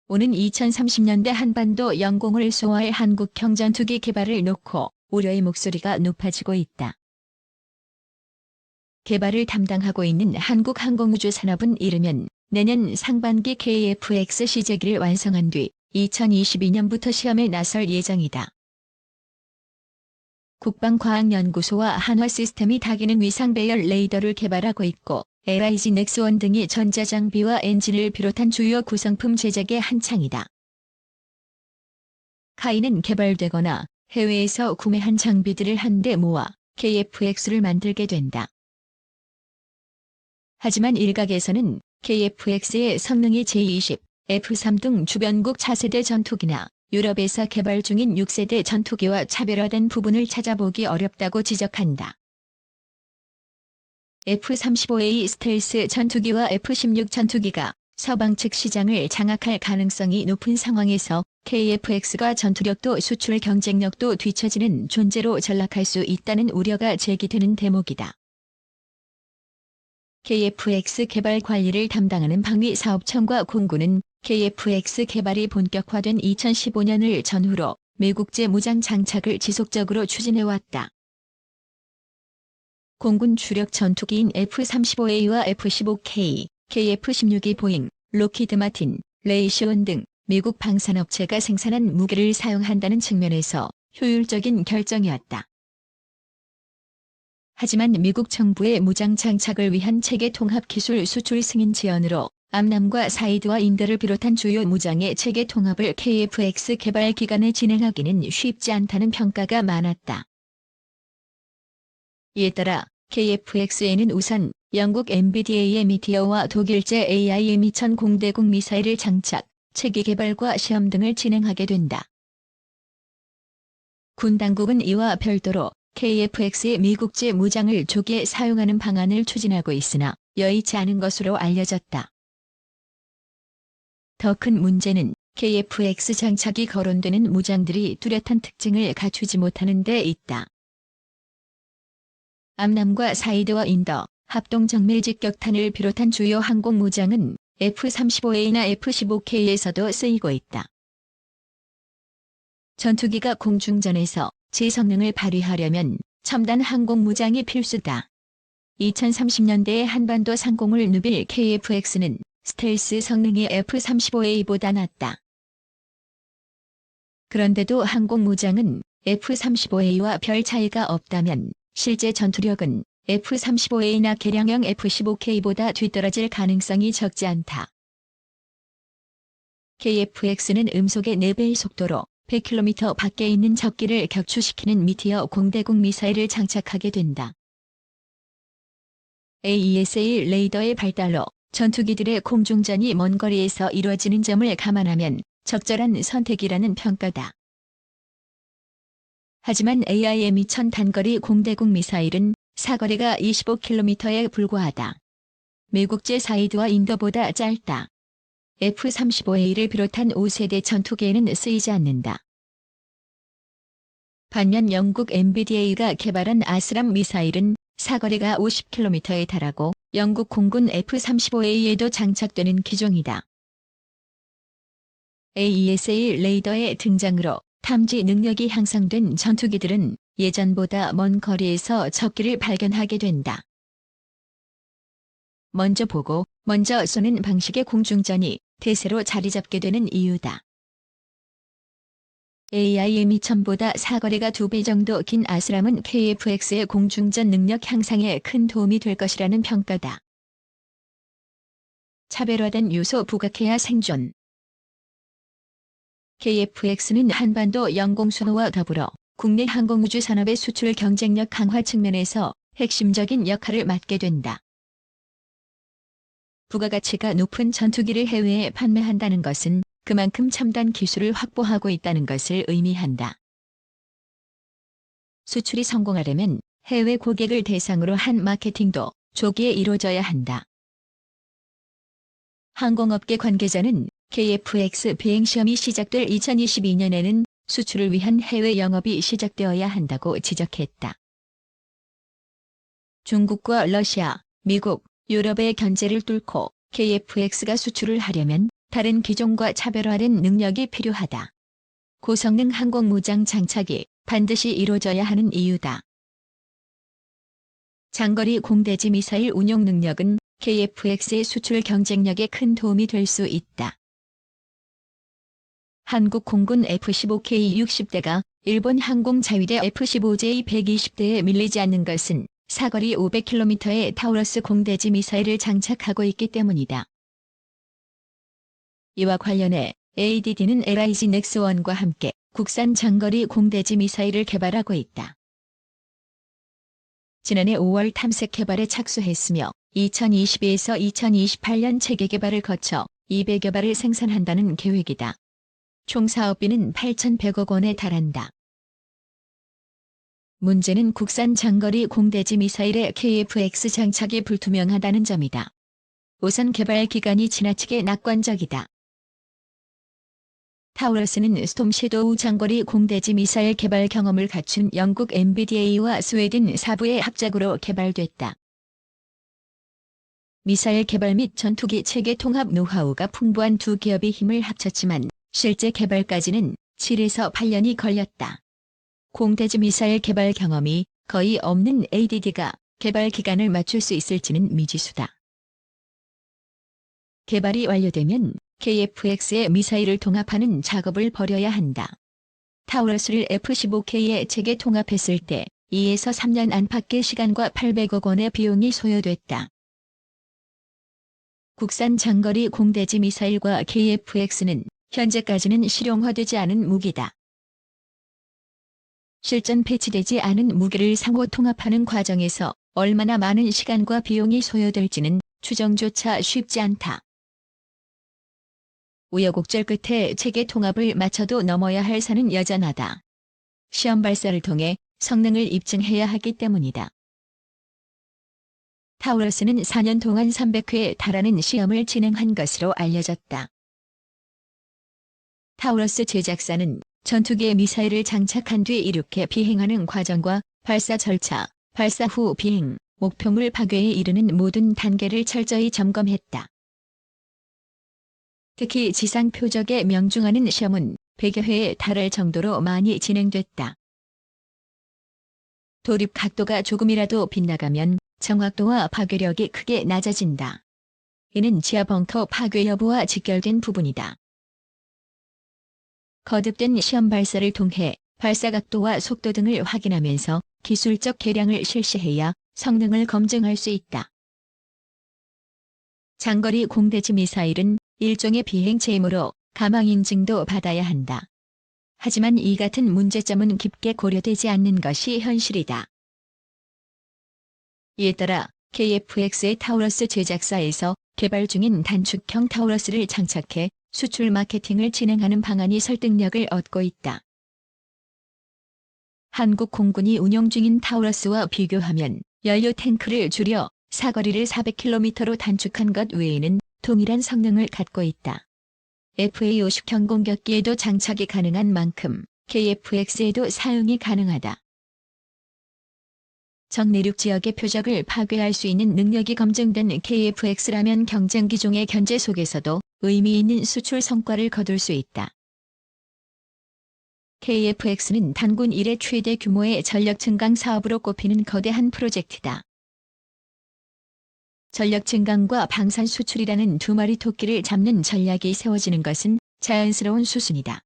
오는 2030년대 한반도 영공을 소화할 한국형 전투기 개발을 놓고 우려의 목소리가 높아지고 있다. 개발을 담당하고 있는 한국항공우주산업은 이르면 내년 상반기 KF-X 시제기를 완성한 뒤 2022년부터 시험에 나설 예정이다. 국방과학연구소와 한화시스템이 다기능 위상 배열 레이더를 개발하고 있고 LIG 넥스원 등이 전자장비와 엔진을 비롯한 주요 구성품 제작에 한창이다. 카이는 개발되거나 해외에서 구매한 장비들을 한데 모아 KF-X를 만들게 된다. 하지만 일각에서는 KF-X의 성능이 J-20, F-3 등 주변국 차세대 전투기나 유럽에서 개발 중인 6세대 전투기와 차별화된 부분을 찾아보기 어렵다고 지적한다. F-35A 스텔스 전투기와 F-16 전투기가 서방 측 시장을 장악할 가능성이 높은 상황에서 KF-X가 전투력도 수출 경쟁력도 뒤처지는 존재로 전락할 수 있다는 우려가 제기되는 대목이다. KF-X 개발 관리를 담당하는 방위사업청과 공군은 KF-X 개발이 본격화된 2015년을 전후로 미국제 무장 장착을 지속적으로 추진해왔다. 공군 주력 전투기인 F-35A와 F-15K, KF-16이 보잉, 록히드 마틴, 레이시온 등 미국 방산업체가 생산한 무기를 사용한다는 측면에서 효율적인 결정이었다. 하지만 미국 정부의 무장 장착을 위한 체계 통합 기술 수출 승인 지연으로 암남과 사이드와 인도를 비롯한 주요 무장의 체계 통합을 KF-X 개발 기간에 진행하기는 쉽지 않다는 평가가 많았다. 이에 따라 KF-X에는 우선 영국 MBDA의 미티어와 독일제 AIM-2000 공대국 미사일을 장착, 체계 개발과 시험 등을 진행하게 된다. 군 당국은 이와 별도로 KF-X의 미국제 무장을 조기에 사용하는 방안을 추진하고 있으나 여의치 않은 것으로 알려졌다. 더 큰 문제는 KF-X 장착이 거론되는 무장들이 뚜렷한 특징을 갖추지 못하는 데 있다. 암남과 사이드와 인더, 합동정밀 직격탄을 비롯한 주요 항공 무장은 F-35A나 F-15K에서도 쓰이고 있다. 전투기가 공중전에서 제 성능을 발휘하려면 첨단 항공 무장이 필수다. 2030년대의 한반도 상공을 누빌 KF-X는 스텔스 성능이 F-35A보다 낮다. 그런데도 항공 무장은 F-35A와 별 차이가 없다면 실제 전투력은 F-35A나 개량형 F-15K보다 뒤떨어질 가능성이 적지 않다. KF-X는 음속의 4배의 속도로 100km 밖에 있는 적기를 격추시키는 미티어 공대국 미사일을 장착하게 된다. AESA 레이더의 발달로 전투기들의 공중전이 먼 거리에서 이루어지는 점을 감안하면 적절한 선택이라는 평가다. 하지만 AIM-2000 단거리 공대국 미사일은 사거리가 25km에 불과하다. 미국제 사이드와 인도보다 짧다. F-35A를 비롯한 5세대 전투기에는 쓰이지 않는다. 반면 영국 MBDA가 개발한 아스람 미사일은 사거리가 50km에 달하고 영국 공군 F-35A에도 장착되는 기종이다. AESA 레이더의 등장으로 탐지 능력이 향상된 전투기들은 예전보다 먼 거리에서 적기를 발견하게 된다. 먼저 보고 먼저 쏘는 방식의 공중전이 대세로 자리 잡게 되는 이유다. AIM-2000보다 사거리가 2배 정도 긴 아스람은 KF-X의 공중전 능력 향상에 큰 도움이 될 것이라는 평가다. 차별화된 요소 부각해야 생존. KF-X는 한반도 영공 수호와 더불어 국내 항공우주 산업의 수출 경쟁력 강화 측면에서 핵심적인 역할을 맡게 된다. 부가가치가 높은 전투기를 해외에 판매한다는 것은 그만큼 첨단 기술을 확보하고 있다는 것을 의미한다. 수출이 성공하려면 해외 고객을 대상으로 한 마케팅도 조기에 이루어져야 한다. 항공업계 관계자는 KF-X 비행시험이 시작될 2022년에는 수출을 위한 해외 영업이 시작되어야 한다고 지적했다. 중국과 러시아, 미국, 유럽의 견제를 뚫고 KF-X가 수출을 하려면 다른 기종과 차별화된 능력이 필요하다. 고성능 항공무장 장착이 반드시 이루어져야 하는 이유다. 장거리 공대지 미사일 운용 능력은 KF-X의 수출 경쟁력에 큰 도움이 될 수 있다. 한국 공군 F-15K 60대가 일본 항공 자위대 F-15J 120대에 밀리지 않는 것은 사거리 500km의 타우러스 공대지 미사일을 장착하고 있기 때문이다. 이와 관련해 ADD는 LIG 넥스1과 함께 국산 장거리 공대지 미사일을 개발하고 있다. 지난해 5월 탐색 개발에 착수했으며 2022에서 2028년 체계 개발을 거쳐 200여 발을 생산한다는 계획이다. 총 사업비는 8,100억 원에 달한다. 문제는 국산 장거리 공대지 미사일의 KF-X 장착이 불투명하다는 점이다. 우선 개발 기간이 지나치게 낙관적이다. 타우러스는 스톰 섀도우 장거리 공대지 미사일 개발 경험을 갖춘 영국 MBDA와 스웨덴 사부의 합작으로 개발됐다. 미사일 개발 및 전투기 체계 통합 노하우가 풍부한 두 기업이 힘을 합쳤지만 실제 개발까지는 7에서 8년이 걸렸다. 공대지 미사일 개발 경험이 거의 없는 ADD가 개발 기간을 맞출 수 있을지는 미지수다. 개발이 완료되면 KF-X의 미사일을 통합하는 작업을 벌여야 한다. 타우러스를 F-15K에 체계 통합했을 때 2에서 3년 안팎의 시간과 800억 원의 비용이 소요됐다. 국산 장거리 공대지 미사일과 KF-X는 현재까지는 실용화되지 않은 무기다. 실전 배치되지 않은 무기를 상호 통합하는 과정에서 얼마나 많은 시간과 비용이 소요될지는 추정조차 쉽지 않다. 우여곡절 끝에 체계 통합을 마쳐도 넘어야 할 산은 여전하다. 시험 발사를 통해 성능을 입증해야 하기 때문이다. 타우러스는 4년 동안 300회에 달하는 시험을 진행한 것으로 알려졌다. 타우러스 제작사는 전투기에 미사일을 장착한 뒤 이륙해 비행하는 과정과 발사 절차, 발사 후 비행, 목표물 파괴에 이르는 모든 단계를 철저히 점검했다. 특히 지상 표적에 명중하는 시험은 100여 회에 달할 정도로 많이 진행됐다. 도립 각도가 조금이라도 빗나가면 정확도와 파괴력이 크게 낮아진다. 이는 지하 벙커 파괴 여부와 직결된 부분이다. 거듭된 시험 발사를 통해 발사 각도와 속도 등을 확인하면서 기술적 개량을 실시해야 성능을 검증할 수 있다. 장거리 공대지 미사일은 일종의 비행체이므로 가망 인증도 받아야 한다. 하지만 이 같은 문제점은 깊게 고려되지 않는 것이 현실이다. 이에 따라 KF-X의 타우러스 제작사에서 개발 중인 단축형 타우러스를 장착해 수출 마케팅을 진행하는 방안이 설득력을 얻고 있다. 한국 공군이 운용 중인 타우러스와 비교하면 연료 탱크를 줄여 사거리를 400km로 단축한 것 외에는 동일한 성능을 갖고 있다. FA-50형 공격기에도 장착이 가능한 만큼 KF-X에도 사용이 가능하다. 적내륙 지역의 표적을 파괴할 수 있는 능력이 검증된 KF-X라면 경쟁 기종의 견제 속에서도 의미 있는 수출 성과를 거둘 수 있다. KF-X는 단군 이래 최대 규모의 전력 증강 사업으로 꼽히는 거대한 프로젝트다. 전력 증강과 방산 수출이라는 두 마리 토끼를 잡는 전략이 세워지는 것은 자연스러운 수순이다.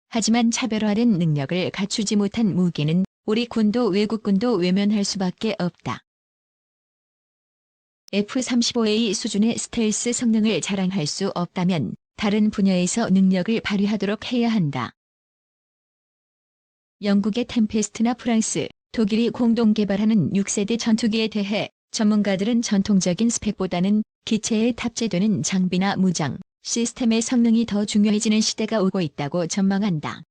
하지만 차별화된 능력을 갖추지 못한 무기는 우리 군도 외국군도 외면할 수밖에 없다. F-35A 수준의 스텔스 성능을 자랑할 수 없다면 다른 분야에서 능력을 발휘하도록 해야 한다. 영국의 템페스트나 프랑스, 독일이 공동 개발하는 6세대 전투기에 대해 전문가들은 전통적인 스펙보다는 기체에 탑재되는 장비나 무장, 시스템의 성능이 더 중요해지는 시대가 오고 있다고 전망한다.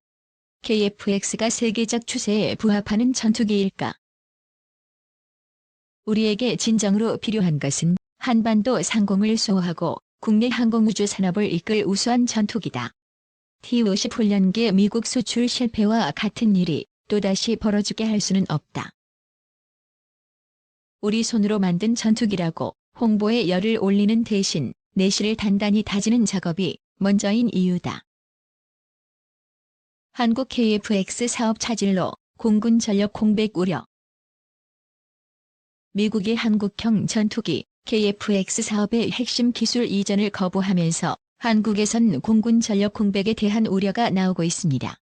KF-X가 세계적 추세에 부합하는 전투기일까? 우리에게 진정으로 필요한 것은 한반도 상공을 수호하고 국내 항공우주 산업을 이끌 우수한 전투기다. T-50 훈련기 미국 수출 실패와 같은 일이 또다시 벌어지게 할 수는 없다. 우리 손으로 만든 전투기라고 홍보에 열을 올리는 대신 내실을 단단히 다지는 작업이 먼저인 이유다. 한국 KF-X 사업 차질로 공군 전력 공백 우려. 미국이 한국형 전투기 KF-X 사업의 핵심 기술 이전을 거부하면서 한국에선 공군 전력 공백에 대한 우려가 나오고 있습니다.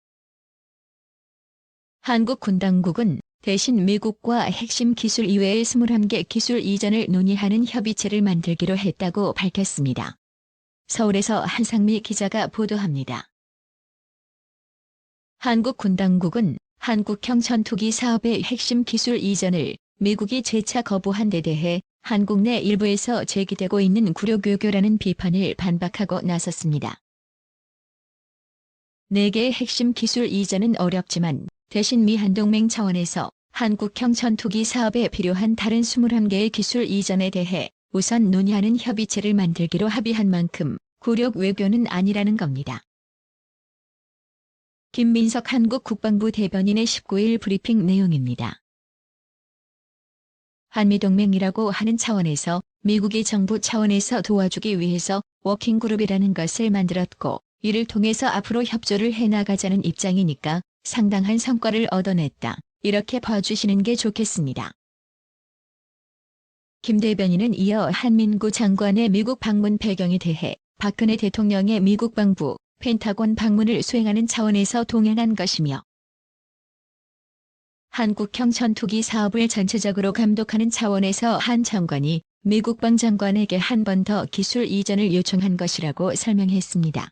한국 군 당국은 대신 미국과 핵심 기술 이외의 21개 기술 이전을 논의하는 협의체를 만들기로 했다고 밝혔습니다. 서울에서 한상미 기자가 보도합니다. 한국 군 당국은 한국형 전투기 사업의 핵심 기술 이전을 미국이 재차 거부한 데 대해 한국 내 일부에서 제기되고 있는 굴욕외교라는 비판을 반박하고 나섰습니다. 4개의 핵심 기술 이전은 어렵지만 대신 미 한동맹 차원에서 한국형 전투기 사업에 필요한 다른 21개의 기술 이전에 대해 우선 논의하는 협의체를 만들기로 합의한 만큼 굴욕 외교는 아니라는 겁니다. 김민석 한국 국방부 대변인의 19일 브리핑 내용입니다. 한미동맹이라고 하는 차원에서 미국이 정부 차원에서 도와주기 위해서 워킹그룹이라는 것을 만들었고 이를 통해서 앞으로 협조를 해나가자는 입장이니까 상당한 성과를 얻어냈다. 이렇게 봐주시는 게 좋겠습니다. 김 대변인은 이어 한민구 장관의 미국 방문 배경에 대해 박근혜 대통령의 미국 방부, 펜타곤 방문을 수행하는 차원에서 동행한 것이며 한국형 전투기 사업을 전체적으로 감독하는 차원에서 한 장관이 미국 방 장관에게 한 번 더 기술 이전을 요청한 것이라고 설명했습니다.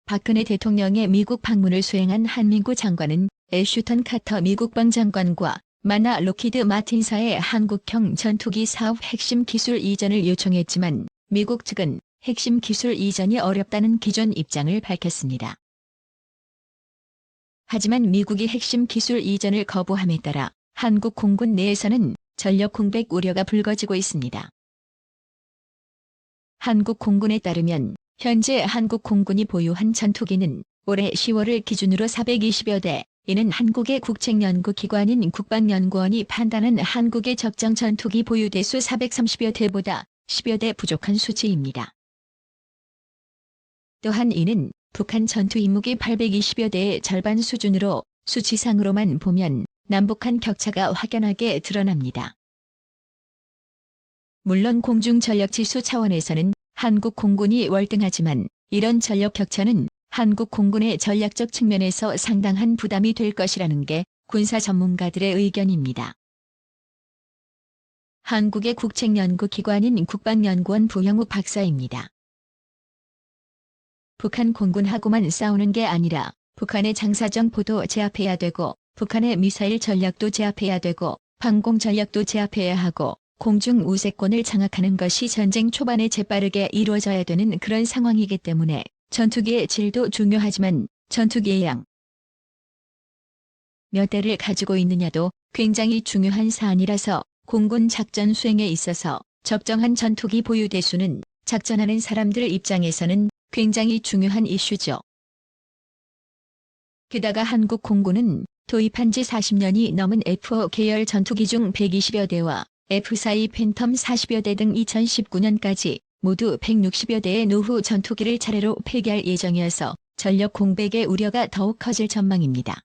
박근혜 대통령의 미국 방문을 수행한 한민구 장관은 애슈턴 카터 미국 방 장관과 만나 록히드 마틴사의 한국형 전투기 사업 핵심 기술 이전을 요청했지만 미국 측은 핵심 기술 이전이 어렵다는 기존 입장을 밝혔습니다. 하지만 미국이 핵심 기술 이전을 거부함에 따라 한국 공군 내에서는 전력 공백 우려가 불거지고 있습니다. 한국 공군에 따르면 현재 한국 공군이 보유한 전투기는 올해 10월을 기준으로 420여 대, 이는 한국의 국책연구기관인 국방연구원이 판단한 한국의 적정 전투기 보유 대수 430여 대보다 10여 대 부족한 수치입니다. 또한 이는 북한 전투 임무기 820여 대의 절반 수준으로 수치상으로만 보면 남북한 격차가 확연하게 드러납니다. 물론 공중전력지수 차원에서는 한국 공군이 월등하지만 이런 전력 격차는 한국 공군의 전략적 측면에서 상당한 부담이 될 것이라는 게 군사 전문가들의 의견입니다. 한국의 국책연구기관인 국방연구원 부형욱 박사입니다. 북한 공군하고만 싸우는 게 아니라 북한의 장사정포도 제압해야 되고 북한의 미사일 전략도 제압해야 되고 방공 전략도 제압해야 하고 공중 우세권을 장악하는 것이 전쟁 초반에 재빠르게 이루어져야 되는 그런 상황이기 때문에 전투기의 질도 중요하지만 전투기의 양, 몇 대를 가지고 있느냐도 굉장히 중요한 사안이라서 공군 작전 수행에 있어서 적정한 전투기 보유 대수는 작전하는 사람들 입장에서는 굉장히 중요한 이슈죠. 게다가 한국 공군은 도입한 지 40년이 넘은 F5 계열 전투기 중 120여 대와 F4E 팬텀 40여 대 등 2019년까지 모두 160여 대의 노후 전투기를 차례로 폐기할 예정이어서 전력 공백의 우려가 더욱 커질 전망입니다.